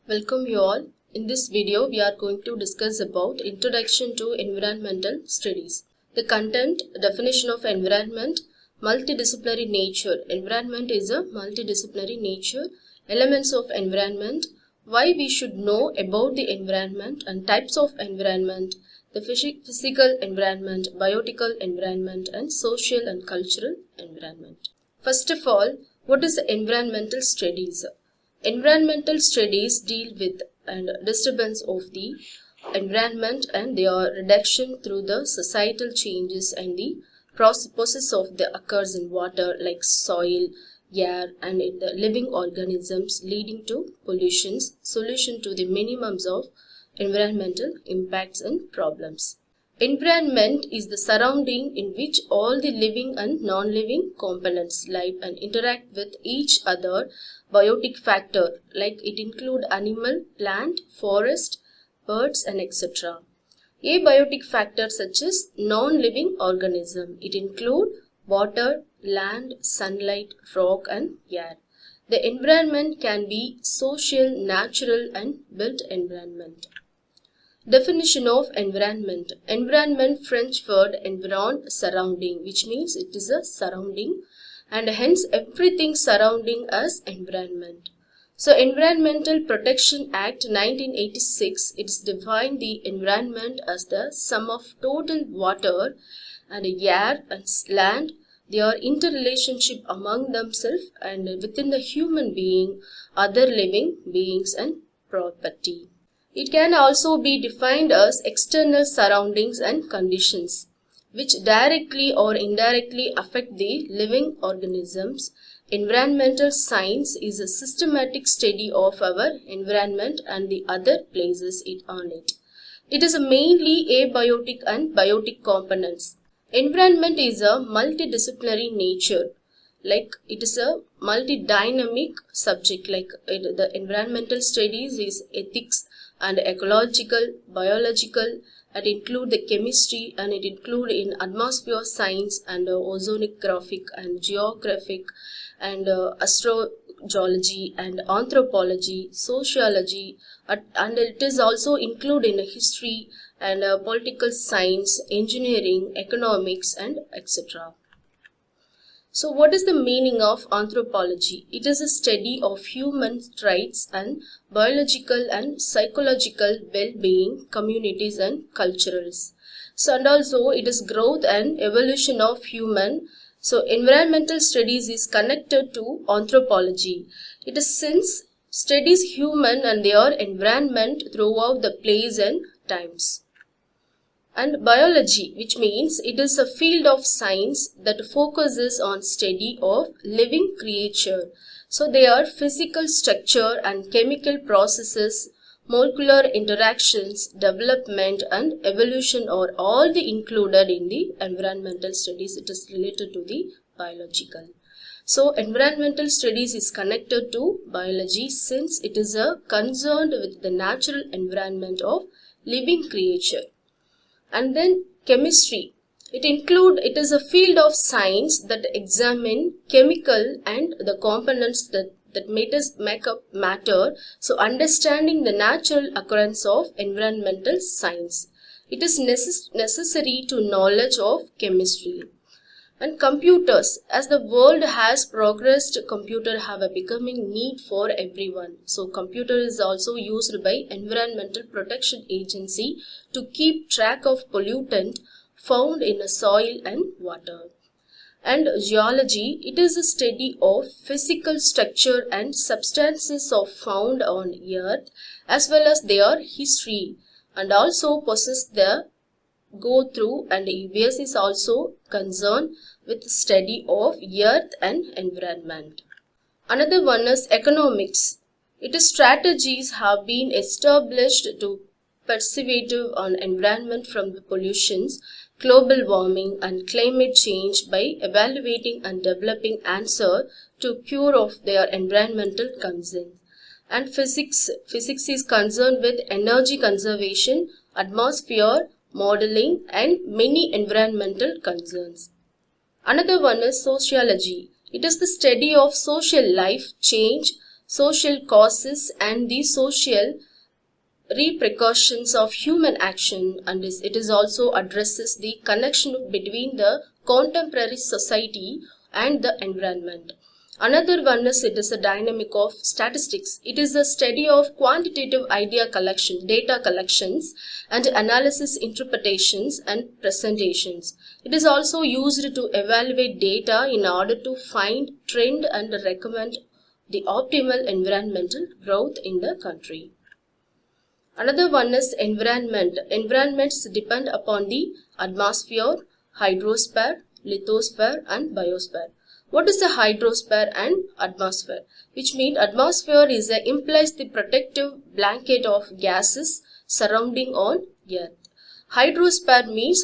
Welcome you all. In this video, we are going to discuss about Introduction to Environmental Studies. The content, definition of environment, multidisciplinary nature. Environment is a multidisciplinary nature. Elements of environment, why we should know about the environment and types of environment, the physical environment, biotical environment, and social and cultural environment. First of all, what is environmental studies? Environmental studies deal with and disturbance of the environment and their reduction through the societal changes and the process of the occurs in water like soil, air, and in the living organisms leading to pollutions, solution to the minimums of environmental impacts and problems. Environment is the surrounding in which all the living and non-living components live and interact with each other. Biotic factor, like it include animal, plant, forest, birds, and etc. Abiotic factors such as non-living organism. It include water, land, sunlight, rock, and air. The environment can be social, natural, and built environment. Definition of environment. Environment, French word environ, surrounding, which means it is a surrounding, and hence everything surrounding us environment. So Environmental Protection Act 1986, it's defined the environment as the sum of total water and air and land, their interrelationship among themselves and within the human being, other living beings, and property. It can also be defined as external surroundings and conditions which directly or indirectly affect the living organisms. Environmental science is a systematic study of our environment and the other places it on it. It is mainly abiotic and biotic components. Environment is a multidisciplinary nature. Like it is a multi-dynamic subject, like the environmental studies is ethics and ecological, biological, and include the chemistry, and it include in atmosphere science and oceanographic and geographic and astrogeology and anthropology, sociology, and it is also include in history and political science, engineering, economics, and etc. So what is the meaning of anthropology? It is a study of human traits and biological and psychological well-being, communities, and cultures. So and also it is growth and evolution of human. So environmental studies is connected to anthropology. It is since studies human and their environment throughout the place and times. And biology, which means it is a field of science that focuses on study of living creature. So they are physical structure and chemical processes, molecular interactions, development, and evolution are all the included in the environmental studies. It is related to the biological. So environmental studies is connected to biology since it is concerned with the natural environment of living creature. And then chemistry. It is a field of science that examine chemical and the components that make up matter. So understanding the natural occurrence of environmental science. It is necessary to knowledge of chemistry. And computers, as the world has progressed, computer have a becoming need for everyone. So computer is also used by Environmental Protection Agency to keep track of pollutant found in a soil and water. And geology, it is a study of physical structure and substances of found on earth as well as their history, and also possess the go through, and EVS is also concerned with study of earth and environment. Another one is economics. Its strategies have been established to persuasive on environment from the pollutions, global warming, and climate change by evaluating and developing answer to cure of their environmental concerns. And physics is concerned with energy conservation, atmosphere modeling, and many environmental concerns. Another one is sociology. It is the study of social life, change, social causes and the social repercussions of human action, and it is also addresses the connection between the contemporary society and the environment. Another one is it is a dynamic of statistics. It is a study of quantitative idea collection, data collections, and analysis, interpretations, and presentations. It is also used to evaluate data in order to find trend and recommend the optimal environmental growth in the country. Another one is environment. Environments depend upon the atmosphere, hydrosphere, lithosphere, and biosphere. What is the hydrosphere and atmosphere? Which means atmosphere implies the protective blanket of gases surrounding on Earth. Hydrosphere means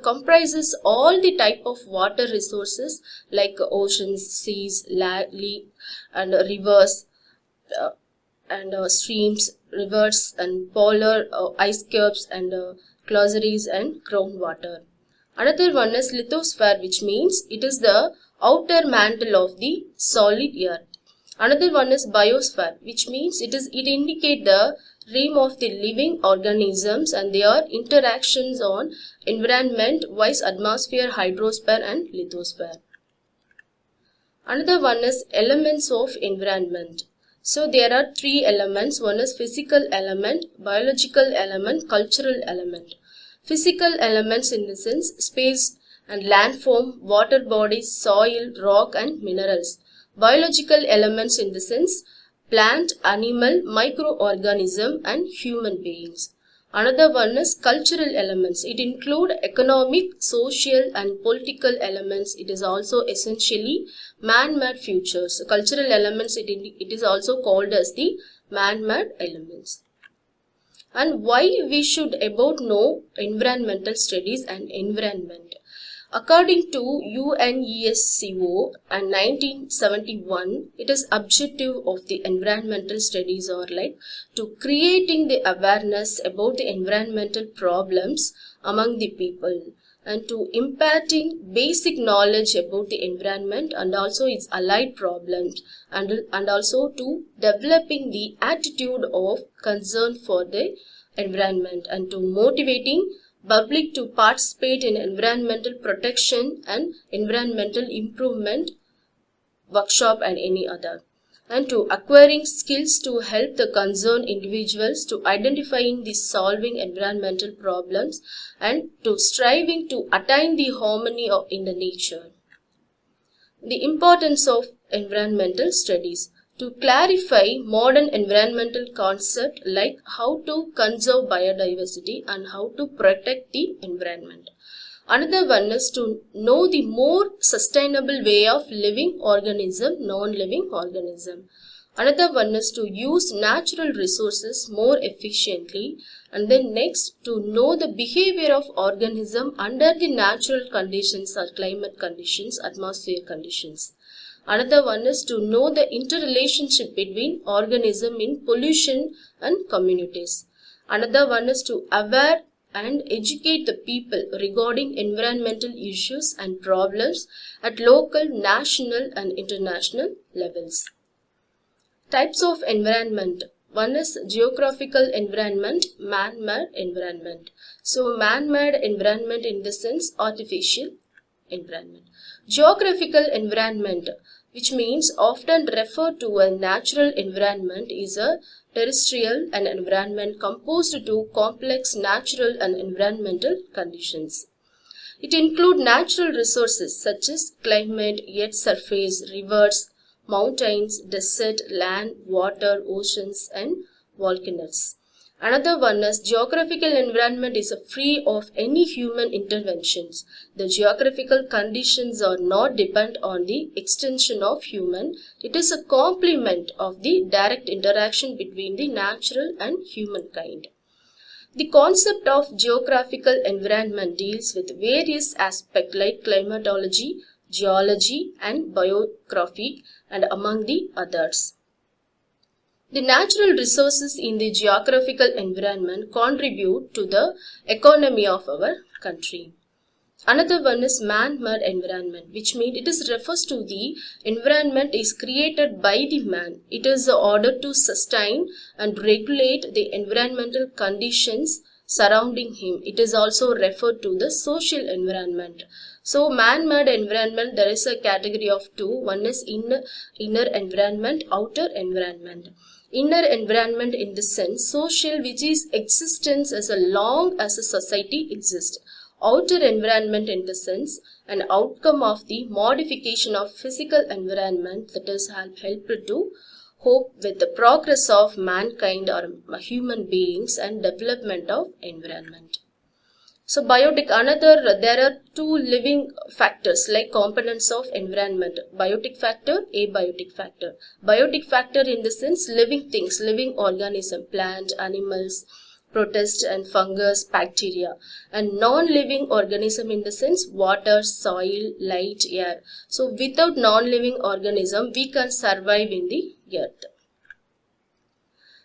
comprises all the type of water resources like oceans, seas, lake, and rivers. Streams, rivers, and polar ice caps, and glaciers and groundwater. Another one is lithosphere, which means it is the outer mantle of the solid earth. Another one is biosphere, which means it indicate the realm of the living organisms and their interactions on environment, wise atmosphere, hydrosphere, and lithosphere. Another one is elements of environment. So there are three elements. One is physical element, biological element, cultural element. Physical elements in the sense space and landform, water bodies, soil, rock, and minerals. Biological elements in the sense plant, animal, microorganism, and human beings. Another one is cultural elements. It include economic, social, and political elements. It is also essentially man-made features. So cultural elements, it is also called as the man-made elements. And why we should about know environmental studies and environment? According to UNESCO and 1971, it is objective of the environmental studies are like to creating the awareness about the environmental problems among the people and to imparting basic knowledge about the environment and also its allied problems and also to developing the attitude of concern for the environment and to motivating public to participate in environmental protection and environmental improvement workshop and any other, and to acquiring skills to help the concerned individuals to identifying the solving environmental problems and to striving to attain the harmony in the nature. The importance of environmental studies. To clarify modern environmental concept like how to conserve biodiversity and how to protect the environment. Another one is to know the more sustainable way of living organism, non-living organism. Another one is to use natural resources more efficiently, and then next to know the behavior of organism under the natural conditions or climate conditions, atmosphere conditions. Another one is to know the interrelationship between organism in pollution and communities. Another one is to aware and educate the people regarding environmental issues and problems at local, national, and international levels. Types of environment. One is geographical environment, man-made environment. So man-made environment in the sense artificial environment. Geographical environment, which means often referred to a natural environment, is a terrestrial and environment composed to complex natural and environmental conditions. It includes natural resources such as climate, earth surface, rivers, mountains, desert, land, water, oceans, and volcanoes. Another one is geographical environment is free of any human interventions. The geographical conditions are not dependent on the extension of human. It is a complement of the direct interaction between the natural and humankind. The concept of geographical environment deals with various aspects like climatology, geology, and biography, and among the others. The natural resources in the geographical environment contribute to the economy of our country. Another one is man-made environment, which means it is refers to the environment is created by the man. It is the order to sustain and regulate the environmental conditions surrounding him. It is also referred to the social environment. So man-made environment, there is a category of two. One is inner environment, outer environment. Inner environment in the sense social, which is existence as long as a society exists. Outer environment in the sense an outcome of the modification of physical environment that is helped to hope with the progress of mankind or human beings and development of environment. So biotic, there are two living factors like components of environment: biotic factor, abiotic factor. Biotic factor in the sense living things, living organism, plant, animals, protist and fungus, bacteria, and non-living organism in the sense water, soil, light, air. So without non-living organism we can survive in the earth.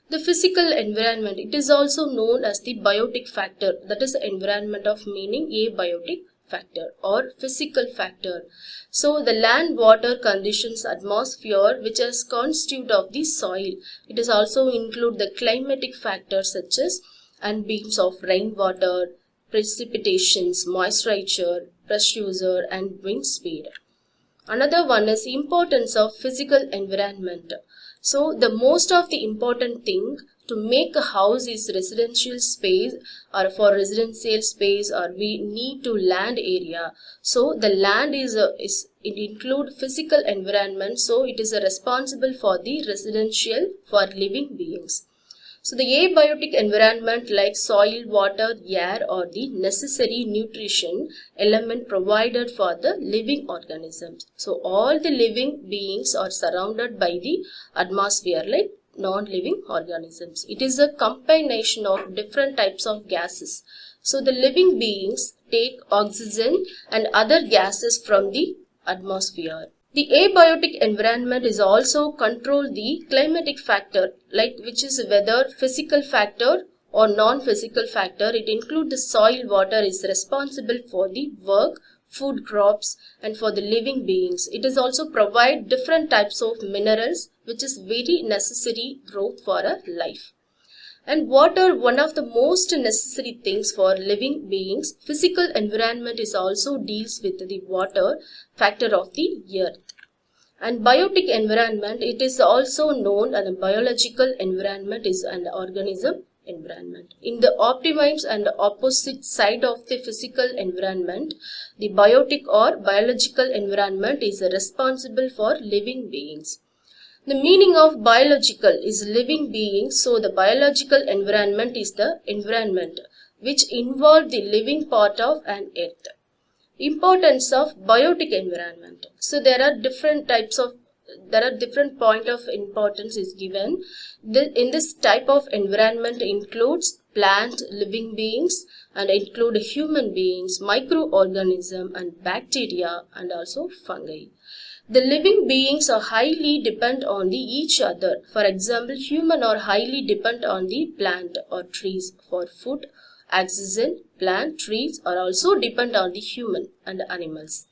The physical environment, it is also known as the biotic factor, that is the environment of meaning abiotic factor or physical factor. So the land, water conditions, atmosphere which is constitute of the soil. It is also include the climatic factors such as and beams of rainwater, precipitations, moisture, pressure and wind speed. Another one is importance of physical environment. So the most of the important thing to make a house is residential space, or for residential space or we need to land area. So the land is it include physical environment, so it is responsible for the residential for living beings. So the abiotic environment like soil, water, air are the necessary nutrition element provided for the living organisms. So all the living beings are surrounded by the atmosphere like non-living organisms. It is a combination of different types of gases. So the living beings take oxygen and other gases from the atmosphere. The abiotic environment is also control the climatic factor, like which is whether physical factor or non-physical factor. It includes the soil, water is responsible for the work, food crops and for the living beings. It is also provide different types of minerals which is very necessary growth for a life. And water, one of the most necessary things for living beings. Physical environment is also deals with the water factor of the earth. And biotic environment, it is also known as a biological environment is an organism environment. In the optimized and opposite side of the physical environment, the biotic or biological environment is responsible for living beings. The meaning of biological is living beings, so the biological environment is the environment which involve the living part of an earth. Importance of biotic environment. So there are different point of importance is given. In this type of environment includes plant, living beings and include human beings, microorganism and bacteria and also fungi. The living beings are highly dependent on each other. For example, human are highly dependent on the plant or trees for food, oxygen. Plant, trees are also dependent on the human and animals.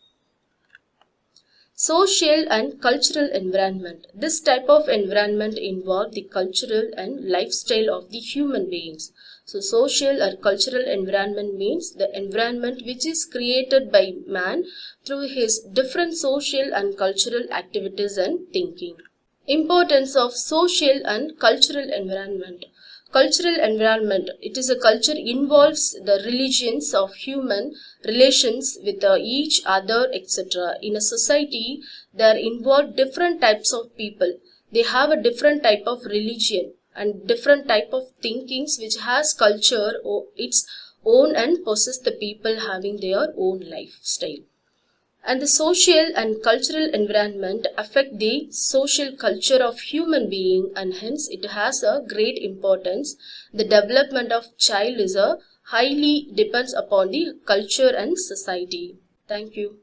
Social and cultural environment. This type of environment involves the cultural and lifestyle of the human beings. So social or cultural environment means the environment which is created by man through his different social and cultural activities and thinking. Importance of social and cultural environment. Cultural environment, it is a culture involves the religions of human relations with each other, etc. In a society, there involved different types of people. They have a different type of religion and different type of thinkings which has culture or its own and possess the people having their own lifestyle. And the social and cultural environment affect the social culture of human being and hence it has a great importance. The development of child is a highly depends upon the culture and society. Thank you.